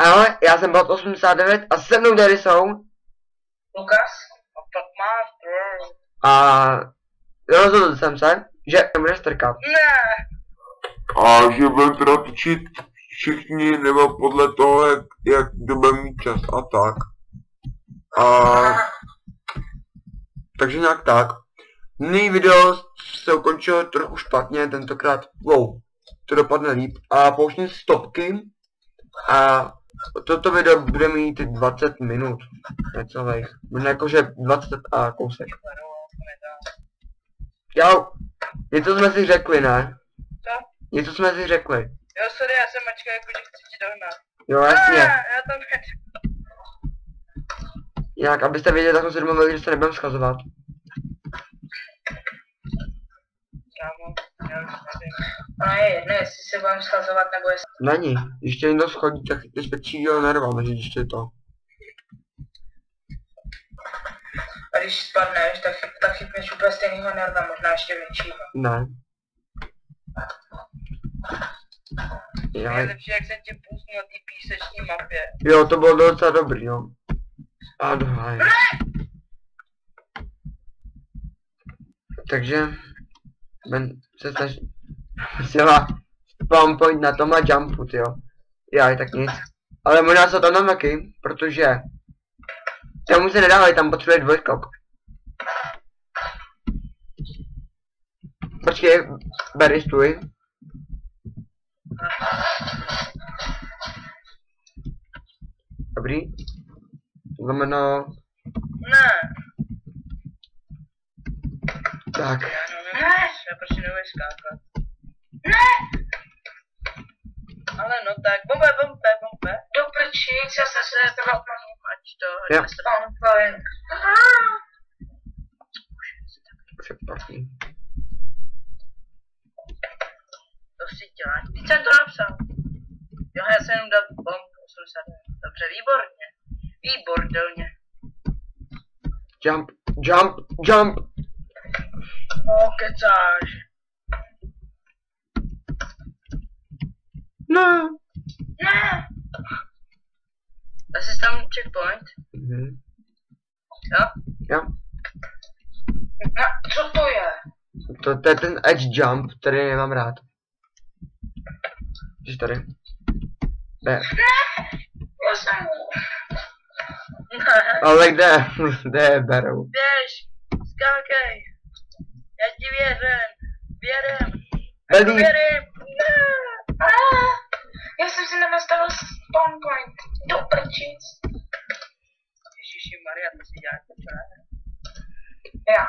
Ahoj, já jsem bot 89 a se mnou tady jsou Lukas a pak Master. a rozhodl jsem se, že nebude strkat. Ne. A že budeme teda točit všichni, nebo podle toho, jak kdo bude mít čas a tak. A takže nějak tak. Nyní video se ukončilo trochu špatně, tentokrát, to dopadne líp. A pouštím stopky a toto video bude mít 20 minut, necelých. Bude jakože 20 a kousek. Jo, něco jsme si řekli, ne? Co? Něco jsme si řekli. Jo, sorry, já jsem Mačka, jakože chci ti dohnat. Jo, jasně. Já tam nechci. Jinak, abyste věděli, tak jsme si domluvili, že se nebudeme schazovat. Kámo, já už nevím. A je jedno, jestli se budeme schazovat, nebo jestli... Není. Když tě někdo schodí, tak ty spečího nerva, takže když tě to. A když spadneš, tak chytneš úplně stejnýho nerva, možná ještě většího. Ne. Já... Nejlepší, jak jsem tě pustnul na té píseční mapě. Jo, to bylo docela dobrý, jo. A doháj. Takže... Ben se snaží... Sila... Spawn point na tom a jumpu, jo. Já, tak nic. Ale možná se tam taky, protože... Tomu se nedávají, tam potřebuje dvojskok. Počkej, Barry, stůj. Dobrý. Znamená... Ne. Tak. Já prostě nebudu skákat. Ne! Ale no tak, bombe. Do prčíc, já jsem se zdával na ať to, Jo. spawn point. Přepatný. To si děláš, teď jsem to napsal. Jo, já jsem jenom dal bombu, 80. Dobře, výborně. Výbordelně. Jump! Kecáš. No. Ne! Jsi tam checkpoint? Jo? Jo. No, co to je? To je ten edge jump, který nemám rád. Jsi tady? Ne. Já jsem... Ne. Ale kde je berou? Běž, skákej. Já ti věřím. Belí. Věřím. Ne. Já jsem si nenastavil spawn point. Do prčic. Ježiši Maria, to si děláš to, ne? Já.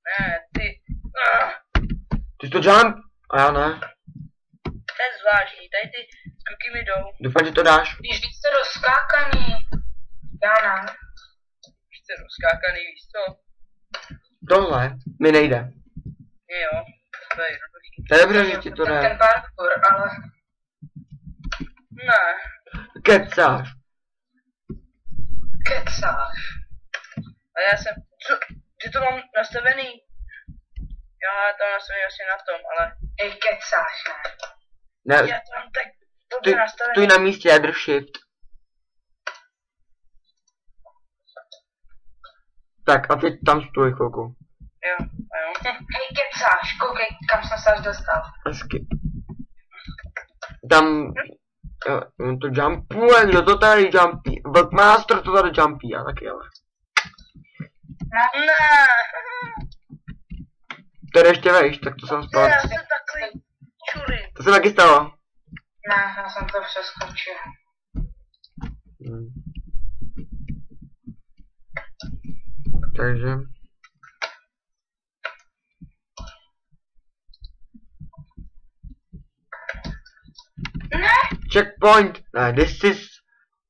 Ne, ty. Ty jsi to jump? A já ne. To je zvláštní, tady ty skoky mi jdou. Doufám, že to dáš. Když víc jste rozskákaný. Já ne. Když jste rozskákaný, víš co? Tohle mi nejde. Jo, to je jednoduchý. To je dobře, že ti to Ten jde. parkour, ale... Ne. Kecáš. Kecáš. A já jsem... Co? Ty to mám nastavený? Já to mám nastavený asi na tom, ale... Ej, kecáš, ne? Ne, Já to mám tak dobře nastavený. stůj na místě, já drž shift. Tak a teď tam stůj chvilku. Jo. Hej, kecáš, koukej, kam jsem se až dostal. Hezky. Tam... Jo, to jumpuje, kdo to tady jumpí? Master to tady jumpí, já taky ale. Ne. To je ještě vejš, tak to jsem spal. Já jsem takový čury. To se taky stalo. Ne, já jsem to přeskočil. Takže... Ne. Checkpoint! This is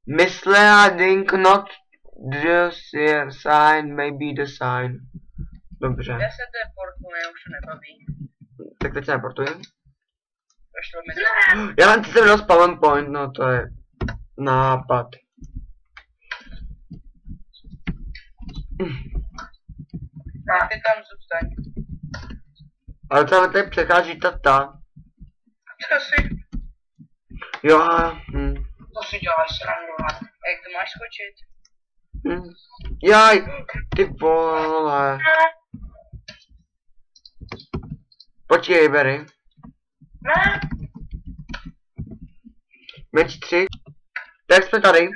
misleading, not the sign, maybe the sign. Dobře. Já se teleportuji, už to nebaví. Tak teď se reportuji. Došlo mi to. Já mám jsem měl spawn point, no to je nápad. A ty tam zůstaň. Ale třeba tady přechází ta. To si... Jo, To si děláš srandu. A jak to máš skočit? Jaj, ty vole. Počkej, Barry. Ne, Meč 3. Tak jsme tady.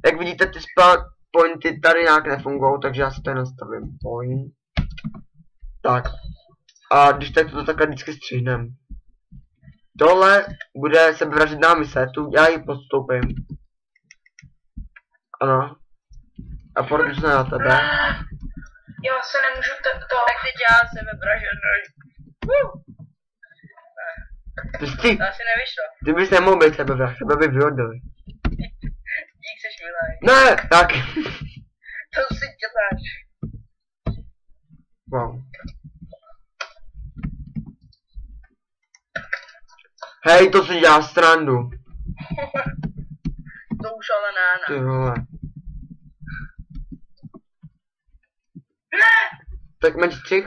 Jak vidíte, ty spawn pointy tady nějak nefungují, takže já si tady nastavím point. Tak. A když tak to takhle vždycky střihnem. Tohle bude sebevražedná mise, tu já ji podstoupím. Ano. A půjdu se na tebe. já se nemůžu to. Tak teď já sebevražedný. Ty To asi nevyšlo. ty bys nemohl být sebevražd, tebe by vyhodili. Dík, seš milý. Ne, tak. To si děláš. Wow. Hej, to si dělá srandu. To už ale nána. Ty vole. Ne, Tak meč 3.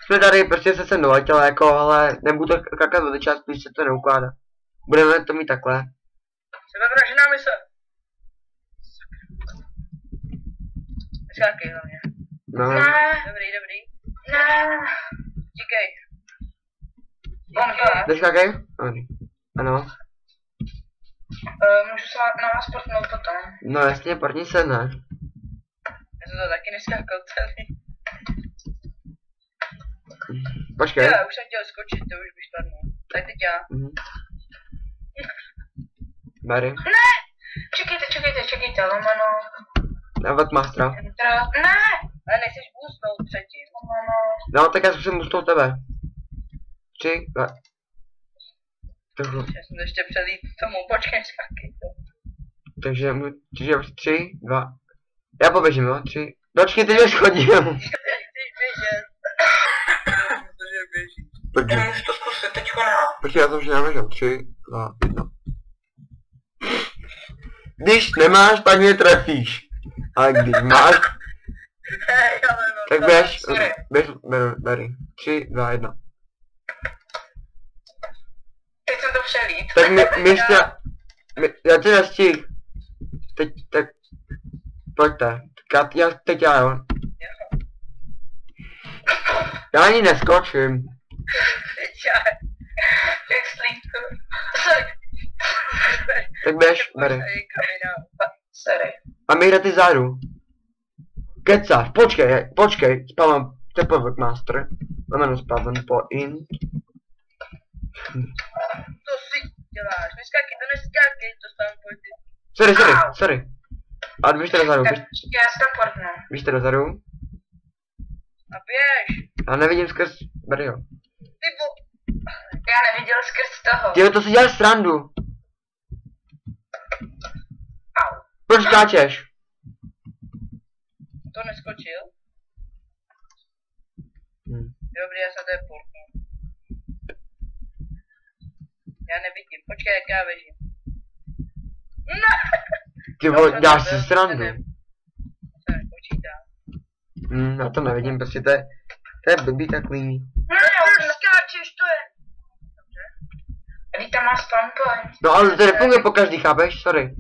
Jsme tady, prostě se sem doletěl, jako, ale nebudu to kakat do čas, když se to neukládá. Budeme to mít takhle. Sebevražedná mise. Skákej hlavně. No, ne, Dobrý. ne. Díkej. Bonka. jdeš kakej? Ano. Můžu se na vás portnout potom. No jasně, portní se ne. Já jsem to taky neskákal celý. Počkej. Já už jsem chtěl skočit, to už bych spadnul. Tak teď já. Barry. Ne, čekejte, lomano. A Webmastera. Ne, Ale nechceš boostnout předtím. lomano. No, tak já zkusím usnout tebe. 3, 2. Já jsem to ještě přelít tomu, počkej, skákej to. Takže 3, 2. Já poběžím, jo? 3. Dočkej, ty jdeš chodil. Chceš běžet. Protože běží. Takže, Můžu to zkusit teďko na. počkej, já jsem už neběžel. 3, 2, 1. Když nemáš, tak mě trefíš. Ale když máš, Hej, ale no. tak běž, Barry. 3, 2, 1. Teď jsem to přelít. Tak my ještě, já tě nestih. Teď, tak, pojďte. Teď já, jo. Já ani neskočím. Teď já. Jak slípku. Tak běž, Barry. Sorry. A my jdete zádu. Kecáš, počkej, spavám teple Webmaster. Jméno spaven point. To si děláš. Neskákej, to tam pojď. Sorry. A běžte dozadu, Tak já se tam portnu. běžte dozadu. A běž. Já nevidím skrz Barryho. Ty bo... Já neviděl skrz toho. Tyjo, to si děláš srandu. Au. Proč skáčeš? To neskočil? Hm. Dobrý, já se teleportnu. Já nevidím, počkej, jak já běžím. Ne! Ty vole, děláš si srandu. To se nepočítá. Já to nevidím, prostě to je blbý takový. Skáčeš, to je. Dobře. Vy tam má spawn point. No ale to nefunguje po každý, chápeš? Sorry.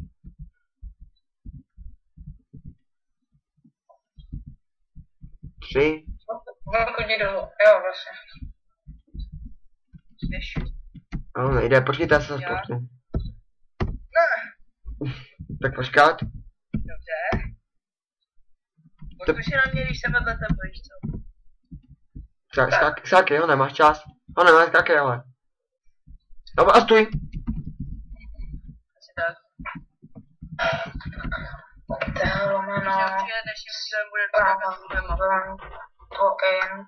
Tři. Velkou jdi dolů. Jo, vlastně. Běž. No, nejde, počkejte, já se zasportnu. Ne. Tak počkat. Dobře. Posluši na mě, když jsem vedle tebe, víš co? Skákej, jo, nemáš čas. No nemáš, skákej, ale. No a stůj. Asi tak. Lomano. Než se bude dokávat Point.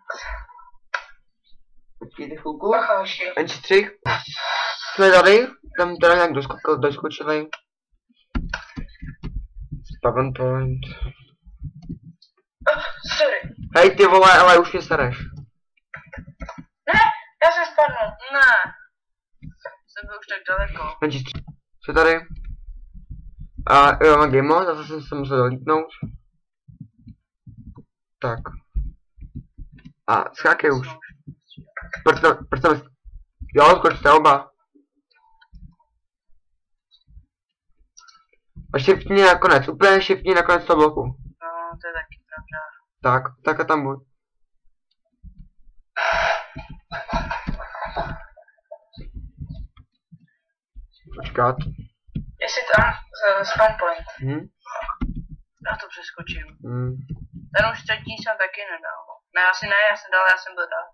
Počkejte chvilku. Bachaši. N3. Jsme tady, tam teda nějak doskočili. Spawn point. Sorry. Hej ty vole, ale už mě sereš. Ne, já jsem spadnul. Ne. Jsem byl už tak daleko. N3. Jsme tady. A jo, mám game, zase jsem se musel dolítnout. Tak. A skákej už. Proč tam... Jo, skočte oba. A shiftni nakonec, úplně shiftni nakonec toho bloku. No, to je taky pravda. Tak a tam buď. Počkat. Jestli tam spawn point. Já to přeskočím. Hm. Ten už třetí jsem taky nedal. Ne, asi ne, já jsem dal, já jsem byl dál.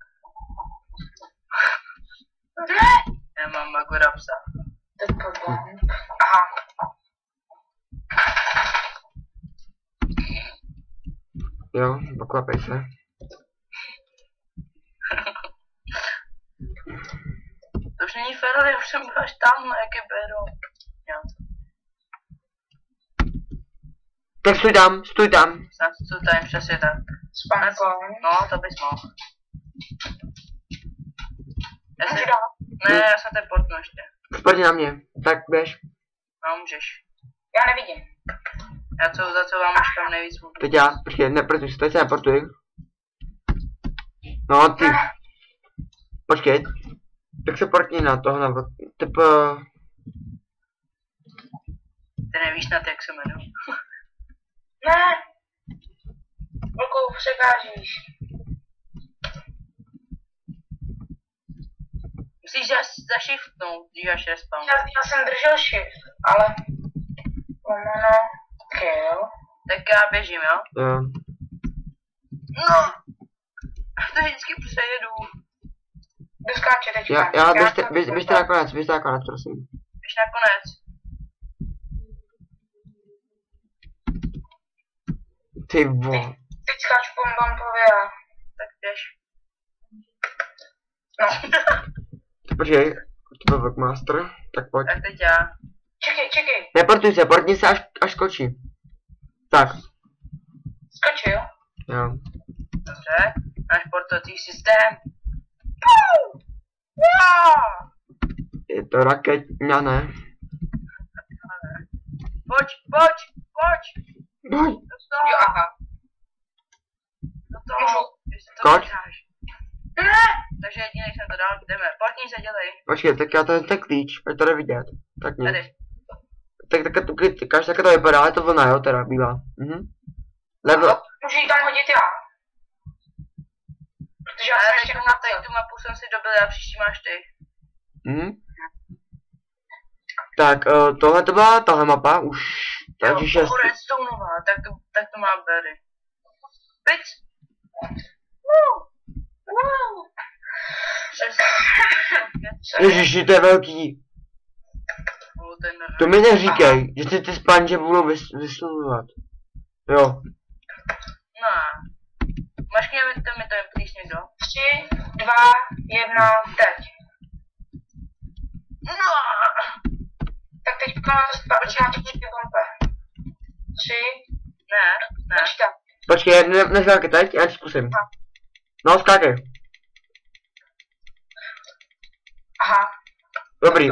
Ne! Já mám Magorapsa. To je problém. Aha. Jo, poklapej se. To už není fér, já už jsem byl až tam, jak je Bero. Jo. Tak stůj tam. Snad to tady přesně tak. Spawn point. No, to bys mohl. Můžu dát? Ne, já jsem ten portnu ještě. Spadni na mě, tak běž. No, můžeš. Já nevidím. Já za co vám mačkám nejvíc můžu. Teď já, počkej, neportuj se, teď se neportuj. No, ty. Počkej. Tak se portni na toho, nebo typ... Ty nevíš na ty, jak se jmenuji. Ne! Luku, překážíš. Musíš zašiftnout, když až respawn. Já jsem držel shift, ale... Lomeno, kill. Tak já běžím, jo? Jo. No! To vždycky přejedu. Kdo skáče teďka? Já běžte nakonec, prosím. Běž nakonec. Ty vole. Teď skáču po bumpově a... Tak běž. No. Počkej, to byl Workmaster, tak pojď. Tak teď já. Čekej. Neportuj se, portni se až skočí. Tak. Skočil? Jo. Dobře. Náš portovací systém. Puu! Wow! Je to raketňa, ne? Pojď! Boj. Jo, aha. Do toho. Můžu. Jestli to Skoč. necháš. Ne! Takže jediný jsem to dal, jdeme. Portní se dělej. Počkej, tak já ten klíč, ať to jde vidět. Tak nic. Tady. Tak tu klikáš, tak to vypadá, ale to vlna, jo, teda bílá. Level. Můžu ji tam hodit já. Protože já jsem Ale ještě tady tu mapu jsem si dobil, a příští máš ty. Tak, tohle to byla tahle mapa, už takže 6. Redstoneová, tak to má Berry. Pojď! Ježiši, to je velký. To mi neříkej, že si ty sponge budou vysunovat. Jo. No. Maškně mi to please někdo. 3, 2, 1, teď. No. Tak teď počkáte ty bombe. 3, Ne. počítám. Počkej, neskákej teď, já ti zkusím. No, skákej. Aha. Dobrý.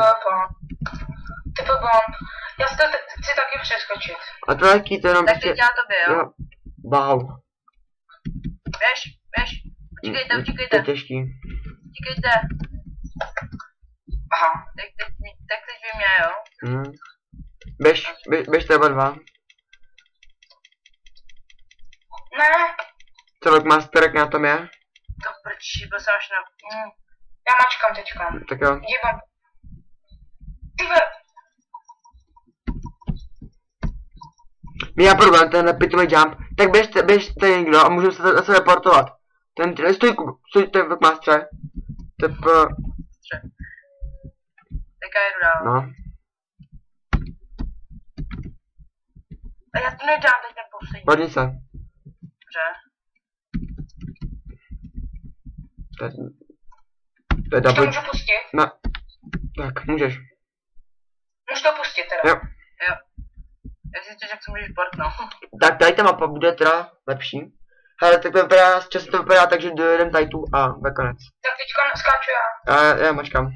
Typo bomb. Já si to chci taky přeskočit. A to jaký, to jenom Tak prostě... teď já tobě, jo? Wow. Běž. To je těžký. Čekejte. Aha. Tak teď vy mě, jo? Běžte oba dva. Ne. Co Workmasterek na tom je? To prčí, byl jsem až na... Já mačkám teďka. Tak jo. Jdi bomb. Ty ve... Já problém, ten pitomý jump. Tak běžte někdo a můžeme se zase reportovat. Stůj, to je Workmaster. Tak já jedu dál. No. A já to nedám, teď ten poslední. Podni se. Dobře. To je Už to double. můžu pustit? No. Tak, můžeš. Můžu to pustit teda. Jo. Jestli chceš, jak se můžeš portnout. Tak tady ta mapa bude teda lepší. Hele, tak to vypadá, často to vypadá tak, že dojedem tady tu a nakonec. Tak teďka skáču já. Já mačkám.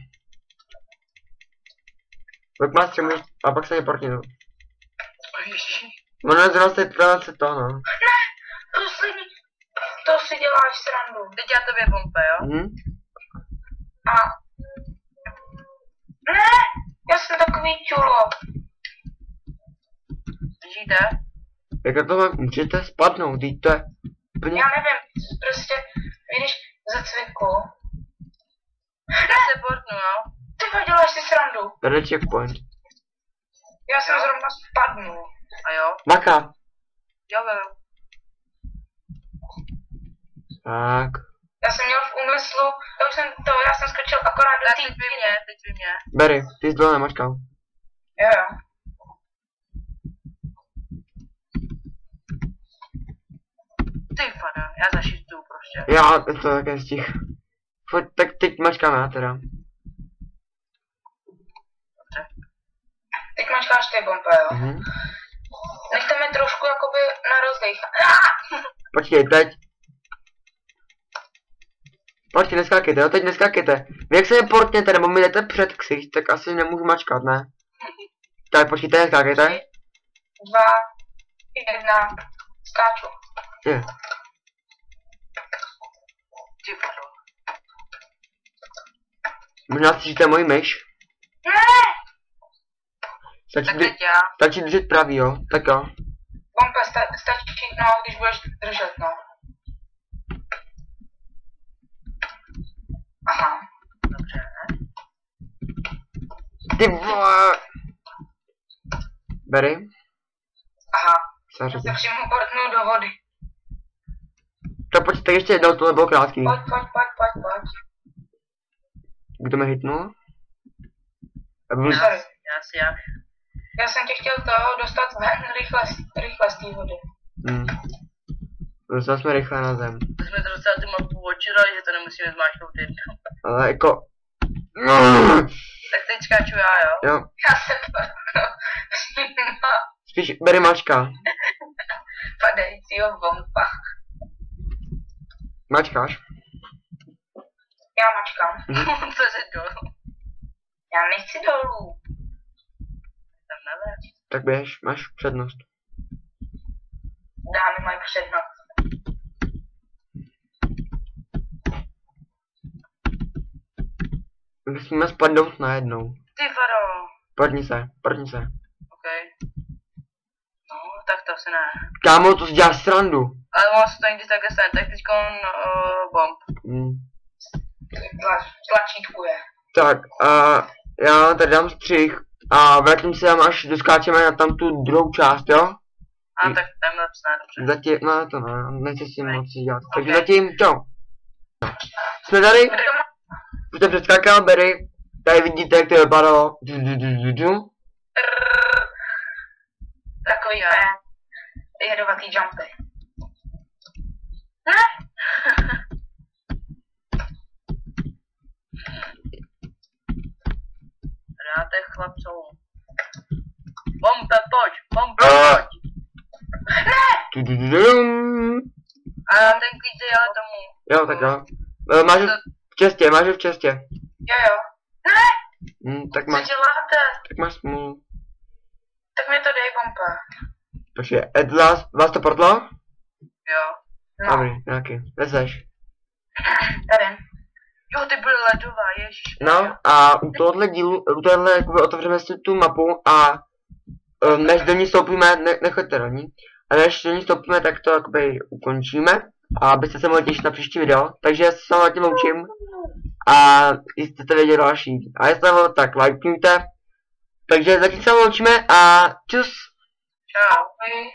Workmaster můžeš, a pak se neportni, no. Ono je zrovna se to, no. Ne! To si děláš srandu. Teď já tobě pompe, jo? A... Ne! Já jsem takový čulo. běžíte? Jak to mám, můžete spadnout, teď to je úplně... Já nevím, prostě, když za cviku. Já se portnu, no. Ty děláš si srandu. Tady je checkpoint. Já jsem zrovna spadnul. A jo? Maka. Jo. Tak. Já jsem měl v úmyslu, já jsem skočil akorát do Tak té... teď vy mě. Berry, ty jsi dole nemačkal. Jo. Ty fada, já zašistuju prostě. Já to také stih. Tak teď mačkáme, já teda. Dobře. Teď mačkáš ty, Bompa, jo. Mhm. Nechte mi trošku jakoby na rozdech. Počkej, teď. Počkej, neskákejte, jo, teď neskákejte. Vy jak se mě portněte, nebo mi jdete před ksicht, tak asi nemůžu mačkat, ne? Tak počkejte, neskákejte. 2, 1, skáču. Je. Ty fado. Možná slyšíte moji myš? Ne! Tak teď já. Stačí držet pravý, jo? Tak jo. Bompa, stačí, no, když budeš držet, no. Aha. Dobře. Ty vole. Berry? Aha. Já Sařadě. se přímo portnu do vody. Tak počkej, ještě jednou, tohle bylo krátký. Pojď. Kdo mě hitnul? Sorry. Já. Já jsem tě chtěl dostat ven rychle z té vody. Dostali jsme rychle na zem. To jsme to docela tu mapu očirali, že to nemusíme zmáčknout jednou. Ale jako... Tak teď skáču já, jo? Jo. Já se portnu. Spíš Berry mačka. Padajícího Bompa. Mačkáš? Já mačkám. Co se dolů? Já nechci dolů. Tam naveč. Tak běž, máš přednost. Dámy mají přednost. Musíme spadnout najednou. Ty fado. Prdni se. OK. No, tak to asi ne. Kámo, to si děláš srandu. Ale ono se to někdy takhle stane, tak teďkon bomb. Tlačítku je. Tak, a já tady dám střih a vrátím se tam, až doskáčeme na tam tu druhou část, jo? A tak timelapse ne, dobře. Zatím, no to ne, nechci s tím moc dělat. Takže Ok. zatím, čau. Jsme tady, už to přeskákal Berry, tady vidíte, jak to vypadalo. Takový jedovatý jumpy. Dáte chlapců. Bombe, pojď, pojď. A ten klíč je ale tomu. Jo, tak jo. Máš ho v čestě. Jo. Ne, Tak co máš, děláte? tak máš smůlu. Tak mi to dej, Bompa. Počkej, vás to portlo? Jo. No, Dobrý, nějaký, vezeš. tady. Jo, ty byly ledová, ježiš. No a u tohohle dílu, u tohohle jakoby otevřeme si tu mapu a než do ní stoupíme, nechoďte do ní, a než do ní stoupíme, tak to jakoby ukončíme, a abyste se mohli těšit na příští video, takže já se s vámi loučím a jestli jste věděli další. A jestli ho tak lajkujte, takže zatím se loučíme a čus! Čau. Ahoj.